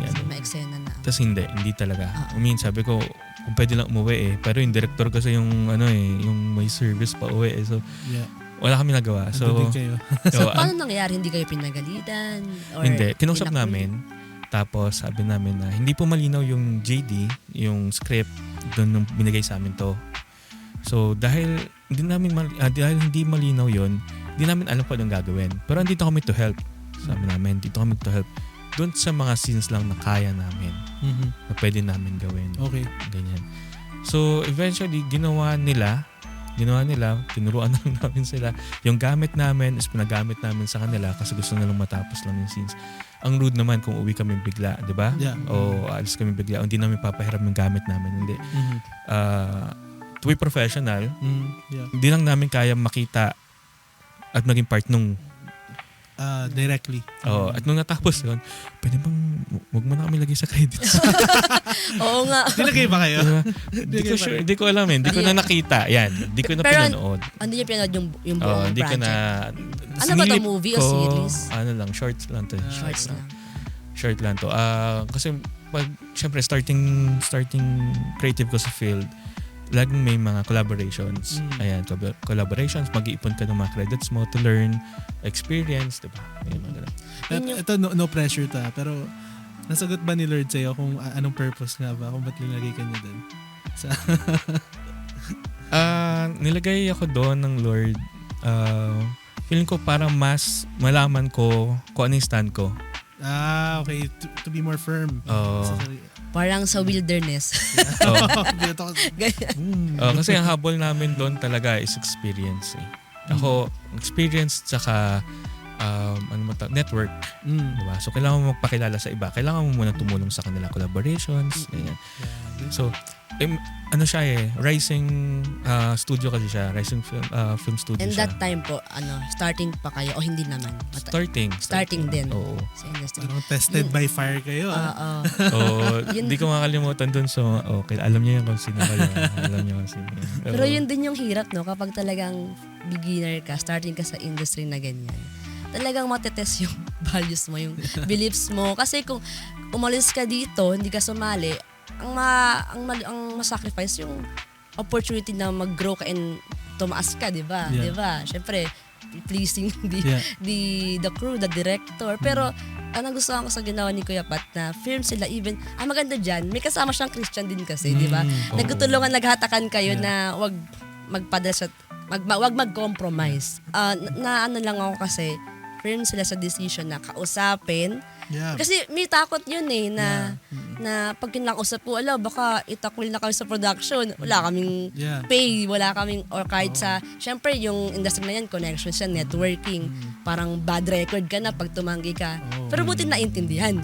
Kasi ma-eksena na. Tapos hindi talaga. Sabi ko, kung pwede lang umuwi pero yung director kasi yung may service pa uwi So, wala kami nagawa. So, paano nangyari? Hindi kayo pinagalitan? Or hindi. Kinusap namin. Tapos sabi namin na hindi po malinaw yung JD, yung script doon nung binigay sa amin to. So dahil hindi malinaw yon, hindi namin alam pa anong gagawin. Pero andito kami to help. Sabi namin, dito kami to help. Doon sa mga scenes lang na kaya namin, na pwede namin gawin. Okay. Ganyan. So eventually, ginawa nila, tinuruan na lang namin sila. Yung gamit namin is pinagamit namin sa kanila kasi gusto nilang matapos lang yung scenes. Ang rude naman kung uwi kami bigla, di ba? Yeah. O alis kami bigla, hindi namin papahiram yung gamit namin. Hindi. To be professional, hindi lang namin kaya makita at maging part nung directly. At nung natapos yun, pwede bang wag mo na kami lagay sa credits? Oo nga. Nilagay ba kayo? Hindi ko alam Hindi ko na nakita. Yan. Hindi ko na pinanood. Hindi niya pinanood yung buong hindi project? ko na... Ano ba ito? Movie o series? Shorts lang to. Short lang to. Kasi pag, syempre, starting creative ko sa field, laging may mga collaborations. Ayan, collaborations. Mag-iipon ka ng mga credits mo to learn, experience, diba? Ito, no pressure to. Pero, nasagot ba ni Lord sa'yo kung anong purpose nga ba? Kung ba't nilagay ka niya doon? Nilagay ako doon ng Lord. Feeling ko parang mas malaman ko kung ano yung stand ko. Okay. To be more firm. Parang sa wilderness. Kasi ang habol namin doon talaga is experience. Ako, experience tsaka network. Diba? So, kailangan mo magpakilala sa iba. Kailangan mo muna tumulong sa kanila. Collaborations. So, rising studio kasi siya. Rising film studio And siya. that time po, starting pa kayo o hindi naman? Starting din. Oo. Sa industry. Parang tested by fire kayo. Hindi ko makalimutan dun. So, alam niyo yun kung sino kayo. Pero yun din yung hirap, no? Kapag talagang beginner ka, starting ka sa industry na ganyan. Talagang matetest yung values mo, yung beliefs mo. Kasi kung umalis ka dito, hindi ka sumali, ang masacrifice yung opportunity na mag-grow ka and tumaas ka, di ba? Yeah. Di ba? Syempre, pleasing the crew, the director. Pero, ang gusto ko sa ginawa ni Kuya Pat na film sila even, ang maganda dyan, may kasama siyang Christian din kasi, di ba? Nagtutulungan, naghatakan kayo na wag magpadala wag mag-compromise. Lang ako kasi, firm sila sa decision na kausapin. Yeah. Kasi may takot yun na pag kinakausap ko, baka itakwil na kami sa production. Wala kaming pay, wala kaming, or kahit sa, syempre yung industry na yan, connections yan, networking. Parang bad record ka na pag tumanggi ka. Pero buti naintindihan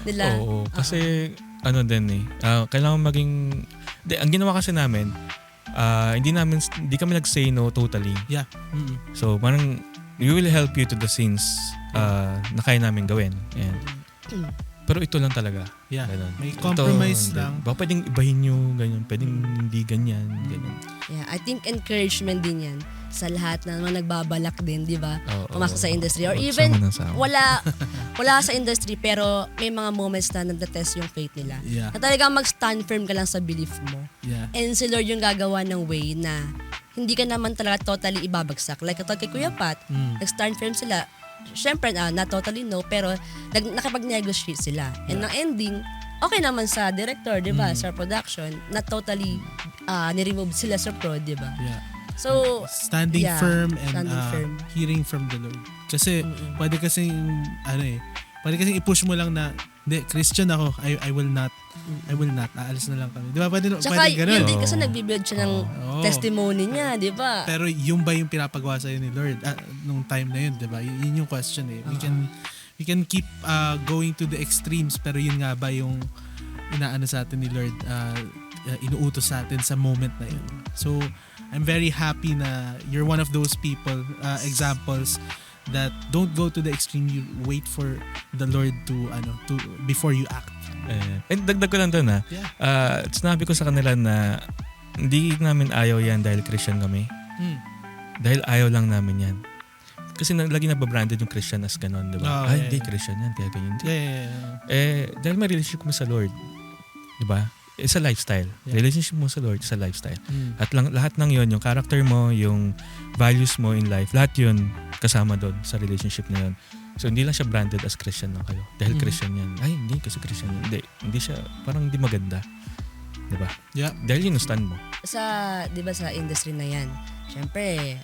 nila. Kasi kailangan maging, ang ginawa kasi namin, hindi kami nag-say no totally. Yeah. So parang we will help you to the scenes na kaya namin gawin. And, pero ito lang talaga. Yeah. Ganun. May compromise ito, lang. Baka pwedeng ibahin nyo, ganyan. Pwedeng hindi ganyan. Ganyan. Yeah, I think encouragement din yan sa lahat na naman nagbabalak din, di ba? Pumasok sa industry. Or even, wala sa industry pero may mga moments na nagda-test yung faith nila. Yeah. Na talagang mag-stand firm ka lang sa belief mo. Yeah. And si Lord yung gagawa ng way na hindi ka naman talaga totally ibabagsak. Like katulad kay Kuya Pat, nag-stand firm sila. Siyempre, not totally no, pero nakipag-negotiate sila. And ang ending, okay naman sa director, di ba? Sa production, not totally ni-remove sila sa prod, di ba? Yeah. So, standing firm and standing firm. hearing from the Lord. Kasi pwede kasing i-push mo lang na hindi, Christian ako, I will not aalis na lang kami. Di ba? Pwede ganun. Yun din kasi nagbibuild siya ng testimony niya, di ba? Pero yung ba yung pinapagawa sa'yo ni Lord nung time na yun, di ba? Yun yung question eh. We can keep going to the extremes, pero yun nga ba yung inaano sa atin ni Lord, inuutos sa atin sa moment na yun. So, I'm very happy na you're one of those people, examples that don't go to the extreme. You wait for the Lord to before you act. And dagdag ko lang doon sinabi ko sa kanila na hindi namin ayaw yan dahil Christian kami. Dahil ayaw lang namin yan. Kasi lagi nababranded yung Christian as ganon, di ba? Hindi Christian yan, kaya ganyan. Dahil may relationship mo sa Lord, di ba? It's a lifestyle. Yeah. Relationship mo sa Lord is a lifestyle. At lahat ng yon, yung character mo, yung values mo in life, lahat yun kasama doon sa relationship na yun. So hindi lang siya branded as Christian lang kayo. Dahil Christian yan. Ay, hindi kasi Christian yan. Hindi siya, parang hindi maganda. Diba? Yeah. Dahil yun yung stand mo. Diba sa industry na yan, syempre,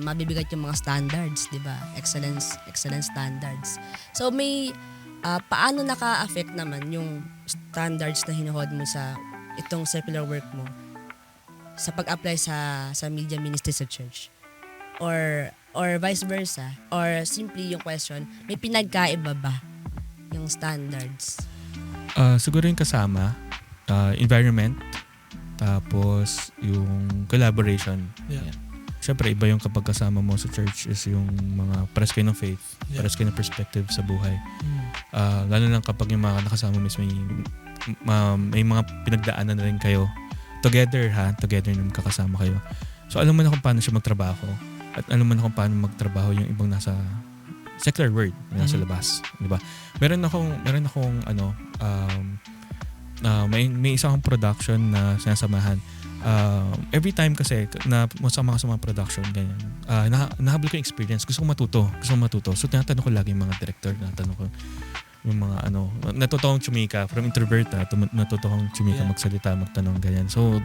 mabibigat yung mga standards, diba? Excellent standards. So may paano naka-affect naman yung standards na hinuhod mo sa itong secular work mo sa pag-apply sa media ministry sa church? Or vice versa? Or simply yung question, may pinagkaiba ba yung standards? Siguro yung kasama, environment, tapos yung collaboration. Yeah. Siyempre, iba yung kapag kasama mo sa church is yung mga pares kayo ng faith, pares kayo ng perspective sa buhay. Lalo lang kapag yung mga nakasama mo may mga pinagdaanan na rin kayo. Together nung kakasama kayo. So, alam mo na kung paano siya magtrabaho. At alam mo na kung paano magtrabaho yung ibang nasa secular world, nasa labas. Diba? Meron akong may isang production na sinasamahan. Every time kasi na masama ka sa mga production ganyan, nahabol ko yung experience, gusto ko matuto. So tinatanong ko lagi yung mga director, tinatanong ko yung mga natuto akong chumika from introvert natuto akong chumika, magsalita, magtanong ganyan. So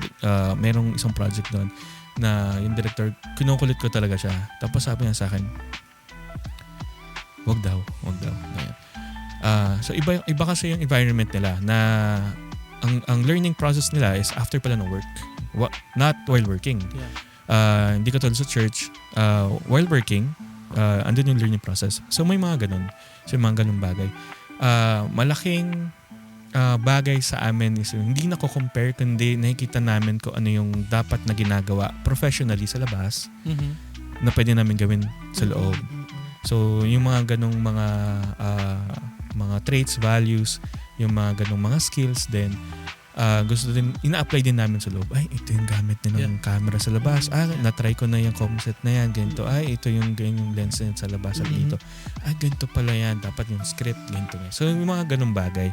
merong isang project doon na yung director, kinukulit ko talaga siya. Tapos sabi niya sa akin, wag daw ganyan. So iba kasi yung environment nila na ang learning process nila is after pala ng work. Not while working. Yeah. Hindi ka tulad sa church. While working, andun yung learning process. So may mga ganun. So may mga ganun bagay. Malaking bagay sa amin is hindi nako-compare, kundi nakikita namin kung ano yung dapat na ginagawa professionally sa labas na pwede namin gawin sa loob. So yung mga ganung mga traits, values, yung mga ganung mga skills din, gusto din, ina-apply din namin sa loob. Ay, ito yung gamit ng camera sa labas. Na-try ko na yung composite na yan. Ganito. Ay, ito yung lens na sa labas at dito. Ay, ganito pala yan. Dapat yung script, ganito. So, yung mga ganung bagay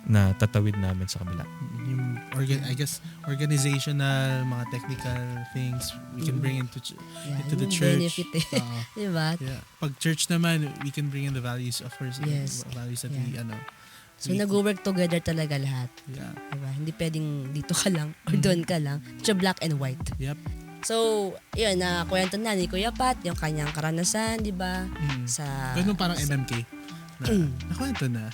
na tatawid namin sa kabila. Yung I guess, organizational, mga technical things we can bring into the church. Benefit diba? Yeah. Pag church naman, we can bring in the values, of course. Values that we, So, nag-work together talaga lahat. Yeah. Diba? Hindi pwedeng dito ka lang or doon ka lang. It's black and white. Yep. So, yun, kwento na ni Kuya Pat, yung kanyang karanasan, di ba? Sa... Ganun parang MMK. Nakwento na.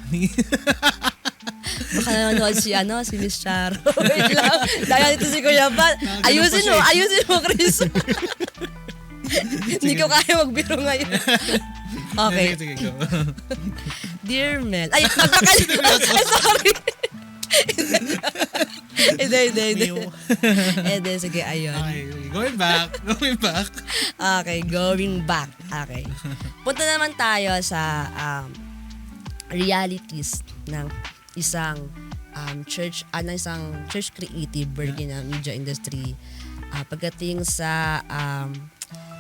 Baka nanonood si Miss Charo. Wait lang. Dahil dito si Kuya Pat. Ayusin mo, Chris. Hindi ko kaya magbiro ngayon. Okay. Sige, go. Dear Mel. Ay, sorry. Hindi. Sige, ayun. Okay, going back. Okay, going back. Okay. Punta naman tayo sa realities ng isang church creative working ng media industry. Pagdating sa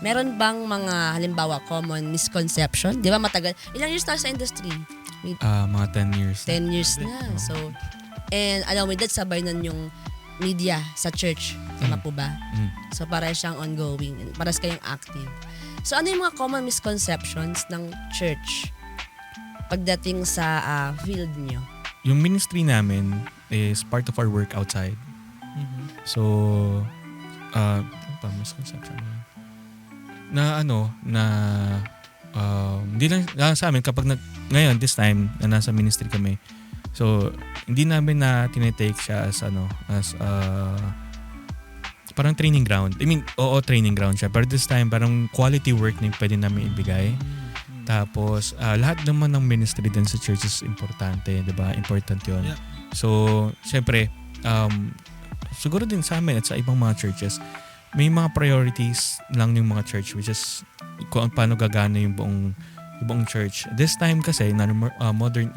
meron bang mga halimbawa common misconception? Di ba matagal? Ilang years na sa industry? Mga 10 years. 10 years na. So, and along with that, sabay nun yung media sa church. Tama po ba? So, para siyang ongoing. Para kayong active. So, ano yung mga common misconceptions ng church pagdating sa field nyo? Yung ministry namin is part of our work outside. So, misconception na hindi lang sa amin kapag ngayon this time na nasa ministry kami, so hindi namin na tinetake siya as parang training ground. I mean, training ground siya, pero this time parang quality work na yung pwede namin ibigay. Tapos lahat naman ng ministry din sa church is importante, 'di ba? Important 'yon. Yeah. So syempre siguro din sa amin at sa ibang mga churches may mga priorities lang yung mga church, which is kung paano gagana yung buong church. This time kasi na modern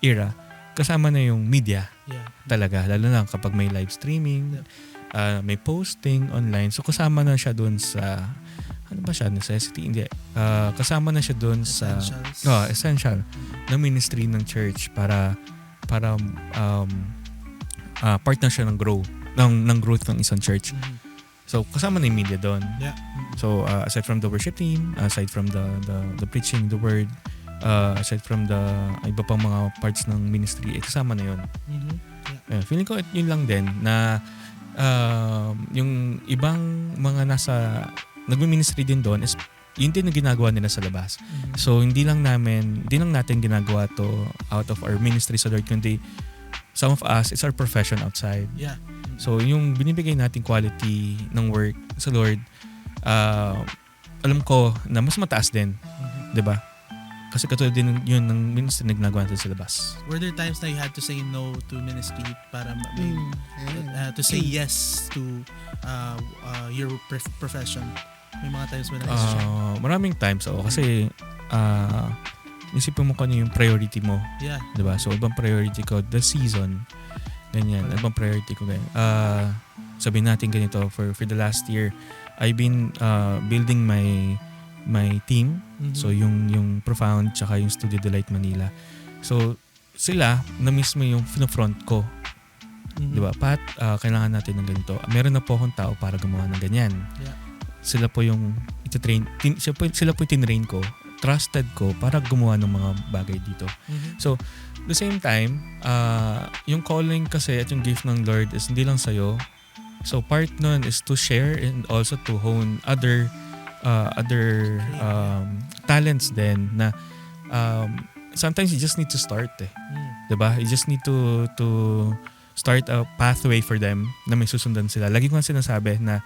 era kasama na yung media. Yeah. Talaga, lalo na kapag may live streaming, may posting online, so kasama na siya doon sa ano ba siya, necessity? Hindi. Kasama na siya doon sa essential na ministry ng church para part na siya ng growth ng isang church. So kasama na yung media doon. Yeah. So aside from the worship team, aside from the preaching the word, aside from the iba pang mga parts ng ministry, kasama na yun. Feeling ko yun lang din na yung ibang mga nagmi-ministry din doon is yun din ang ginagawa nila sa labas. So hindi lang natin ginagawa to out of our ministry sa Lord, kundi some of us, it's our profession outside. Yeah. So yung binibigay nating quality ng work sa Lord, alam ko na mas mataas din, 'di ba? Kasi katulad din yun ng ministry na ginagawa natin sa labas. Were there times na you had to say no to ministry para to say yes to your profession? May mga times ba na maraming times kasi isipin mo kung ano yung priority mo. Yeah. 'Di ba? So ibang priority ko the season. Ganyan. Ibang priority ko ganyan. Sabihin natin ganito, for the last year I've been building my team. So yung Profound tsaka yung Studio Delight Manila. So sila na mismo yung front ko. 'Di ba? Pat, kailangan natin ng ganito. Meron na po akong tao para gumawa ng ganyan. Yeah. Sila po yung sila po yung tinrain ko, trusted ko para gumawa ng mga bagay dito. So the same time, yung calling kasi at yung gift ng Lord is hindi lang sa'yo. So part nun is to share and also to hone other talents din na sometimes you just need to start diba? You just need to start a pathway for them na may susundan sila. Lagi ko nga sinasabi na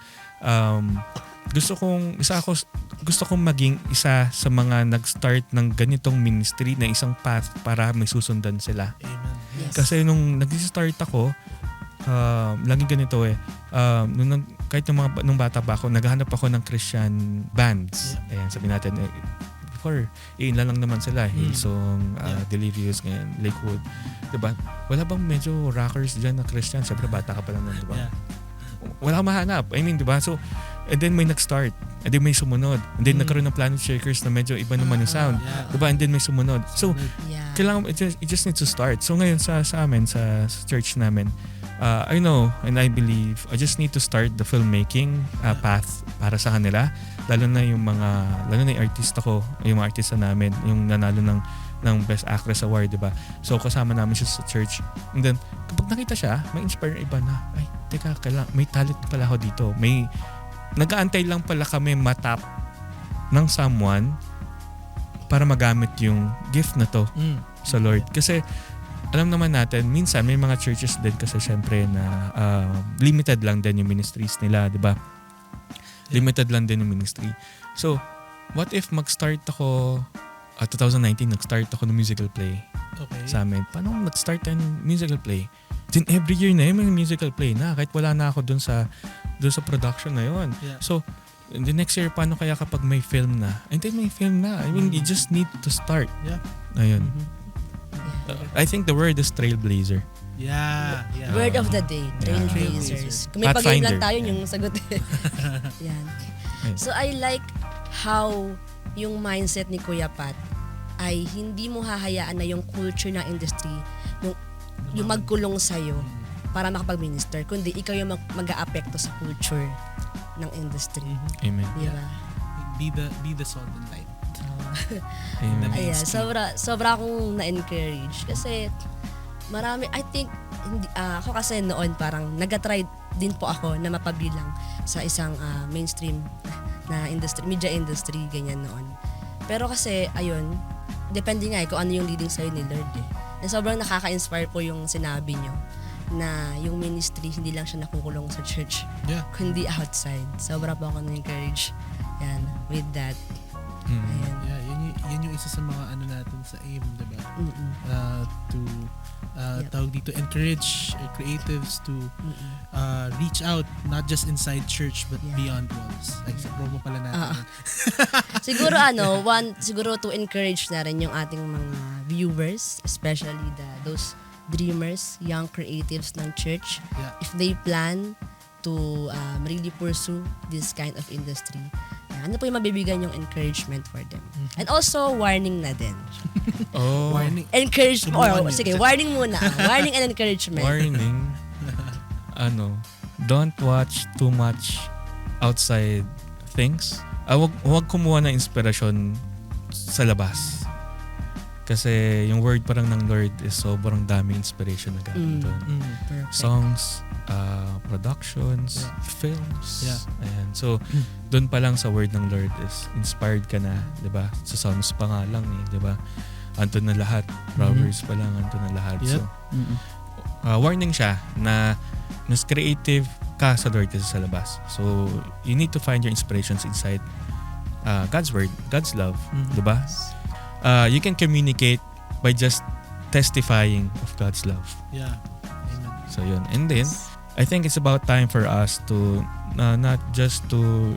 gusto kong maging isa sa mga nag-start ng ganitong ministry na isang path para may susundan sila. Amen. Yes. Kasi nung nag-start ako, laging ganito kahit nung bata pa ako, naghahanap ako ng Christian bands. Ayan, sabi natin, before, ilan lang naman sila. Hillsong, Delirious, ngayon, Lakewood. Diba? Wala bang medyo rockers dyan na Christian? Siyempre, bata ka pa lang nun, diba? Yeah. Wala kang mahanap. I mean, diba? So, and then may nag-start. And then may sumunod. And then nagkaroon ng Planet Shakers na medyo iba naman yung sound. Diba? And then may sumunod. So, kailangan, it just needs to start. So, ngayon sa amin, sa church namin, I know and I believe I just need to start the filmmaking path para sa kanila. Lalo na yung artista ko, yung mga artista namin, yung nanalo ng Best Actress Award, diba? So, kasama namin siya sa church. And then, kapag nakita siya, may inspire iba na, ay, teka, may talent pala ako dito. Nag-aantay lang pala kami matap ng someone para magamit yung gift na to sa Lord. Kasi, alam naman natin, minsan may mga churches din kasi syempre na limited lang din yung ministries nila, diba? Limited lang din yung ministry. So, what if mag-start ako 2019, nag-start ako ng musical play sa amin. Paano nag-start tayo ng musical play? Then every year na yun, may musical play na. Kahit wala na ako dun sa production na yun. Yeah. So, the next year, paano kaya kapag may film na? And then may film na. I mean, you just need to start. Yeah. Ayun. I think the word is trailblazer. Yeah. Word of the day, Trailblazers. Kung may pag-game lang tayo, yung sagot. Yan. So I like how yung mindset ni Kuya Pat ay hindi mo hahayaan na yung culture ng industry yung magkulong sa'yo para makapag-minister, kundi ikaw yung mag-aapekto sa culture ng industry. Amen. Diba? Be the salt and light. Amen. Ayan, sobra akong na-encourage kasi marami, I think, ako kasi noon parang nag-try din po ako na mapabilang sa isang mainstream na industry, media industry, ganyan noon. Pero kasi, ayun, depende nga kung ano yung leading sa'yo ni Lord eh. And sobrang nakaka-inspire po yung sinabi nyo na yung ministry, hindi lang siya nakukulong sa church, kundi outside. Sobra po ako na-encourage yan, with that. Ayan. Yeah, yan yung isa sa mga ano natin sa AIM, diba? Tawag dito, encourage creatives to reach out, not just inside church but beyond walls. Like sa promo pala natin. Siguro to encourage na rin yung ating mga viewers, especially those dreamers, young creatives ng church. Yeah. If they plan to really pursue this kind of industry, ano po yung mabibigyan yung encouragement for them. And also, warning na din. Warning. Encouragement. Sige, warning muna. Warning and encouragement. Warning. Don't watch too much outside things. Huwag kumuha ng inspirasyon sa labas. Kasi yung word parang ng Lord is sobrang daming inspiration na galing doon. Perfect. Songs, productions, films. Yeah. Ayan. So, doon pa lang sa word ng Lord is inspired ka na, 'di ba? Sa Psalms pa nga lang 'di ba? Andun na lahat. Proverbs pa lang andun na lahat. Yep. So, warning siya na mas creative ka sa Lord kasi sa labas. So, you need to find your inspirations inside God's word, God's love, 'di ba? You can communicate by just testifying of God's love. Yeah. Amen. So, yun. And then, I think it's about time for us to not just to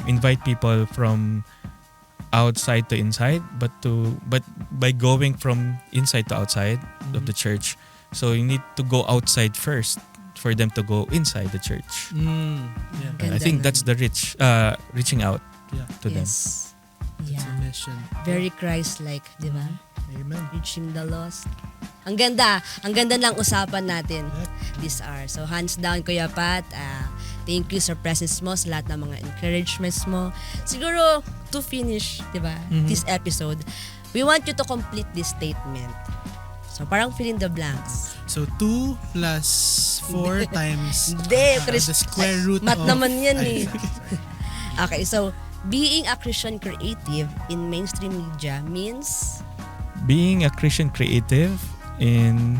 invite people from outside to inside, but by going from inside to outside of the church. So you need to go outside first for them to go inside the church. Yeah. I think that's the reaching out to them. Yes. It's a mission. Very Christ-like, di ba? Amen. Reaching the lost. Ang ganda ng usapan natin this hour. So hands down, Kuya Pat. Thank you sa presence mo, sa lahat ng mga encouragements mo. Siguro, to finish, di ba, this episode, we want you to complete this statement. So parang fill in the blanks. So 2 plus 4 times Hindi, the square root mat of... naman yan eh. Okay, so being a Christian creative in mainstream media means? Being a Christian creative in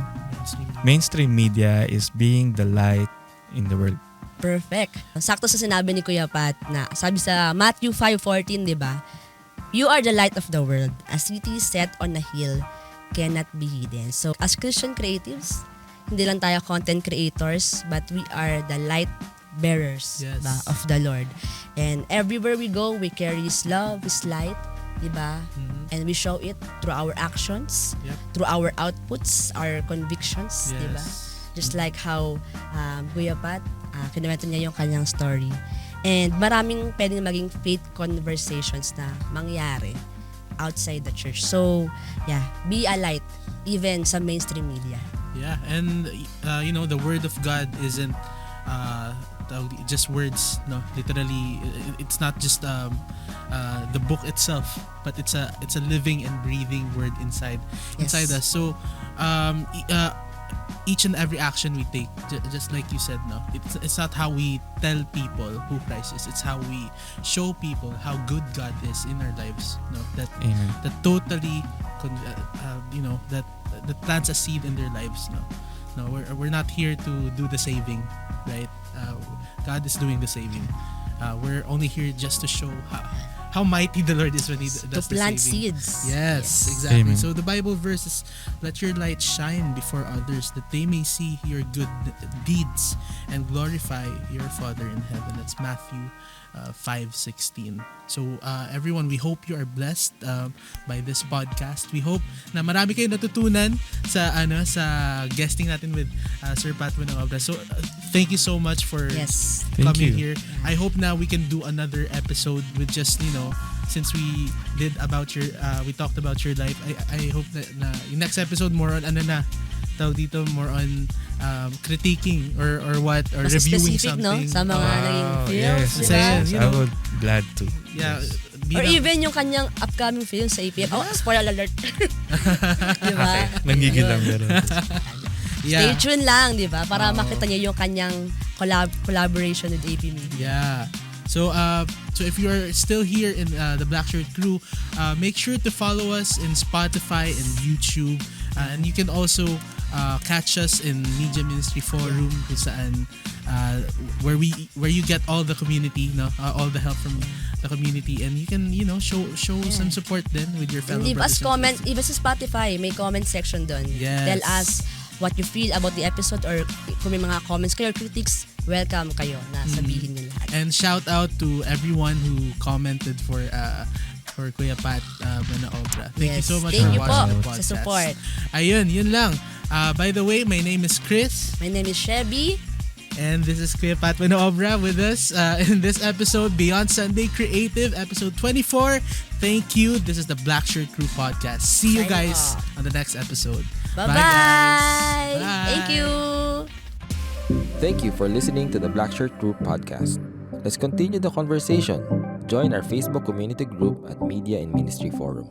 mainstream media is being the light in the world. Perfect. Sakto sa sinabi ni Kuya Pat na sabi sa Matthew 5:14, di ba? You are the light of the world. A city set on a hill cannot be hidden. So, as Christian creatives, hindi lang tayo content creators, but we are the light bearers ba, of the Lord. And everywhere we go, we carry His love, His light, di ba? And we show it through our actions, through our outputs, our convictions, di ba? Just like how Kuya Pat, kinuwento niya yung kanyang story. And maraming pwedeng maging faith conversations na mangyari outside the church. So, be a light even sa mainstream media. Yeah, and the word of God isn't just words, no. Literally, it's not just the book itself, but it's a living and breathing word inside us. So each and every action we take, just like you said, no, it's not how we tell people who Christ is, it's how we show people how good God is in our lives, no, that totally that plants a seed in their lives. No, we're not here to do the saving, right? God is doing the saving. We're only here just to show how mighty the Lord is when He does To the plant saving. seeds. Yes, exactly. Amen. So the Bible verse is, let your light shine before others that they may see your good deeds and glorify your Father in heaven. That's Matthew 5:16. So everyone, we hope you are blessed by this podcast. We hope na marami kayong natutunan sa guesting natin with Sir Pat Manaobra. So thank you so much for Yes. Thank coming you. here. I hope now we can do another episode with just, since we did about your we talked about your life. I hope that na yung next episode more on tawag dito, more on critiquing or Mas reviewing specific, something. no? Sa mga naging films, yes, di Kasi, ba? yes, you I know, would glad to. Yeah. Yes. Or even yung kanyang upcoming film sa APF. Oh, spoiler alert. Di ba? Nangigilang meron. Stay tuned lang, di ba? Para makita niyo yung kanyang collaboration with AP Media. Yeah. So if you are still here in the Black Shirt Crew, make sure to follow us in Spotify and YouTube, and you can also catch us in Media Ministry Forum, kung saan where you get all the community, all the help from the community, and you can show some support then with your fellow Leave brothers us and comment, sisters. even sa Spotify, may comment section doon. Yes. Tell us what you feel about the episode, or kung may mga comments kayo or critics, welcome kayo na sabihin niyo lahat. And shout out to everyone who commented for Kuya Pat Manaobra. Thank you so much Thank for you watching the po podcast. sa support. Ayun, yun lang. By the way, my name is Chris, My name is Shebby. and this is Kuya Pat Manaobra with us in this episode, Beyond Sunday Creative, episode 24. Thank you. This is the Black Shirt Crew podcast. See you Signing guys off. on the next episode. Bye-bye. Bye, guys. Thank you. Thank you for listening to the Black Shirt Group podcast. Let's continue the conversation. Join our Facebook community group at Media and Ministry Forum.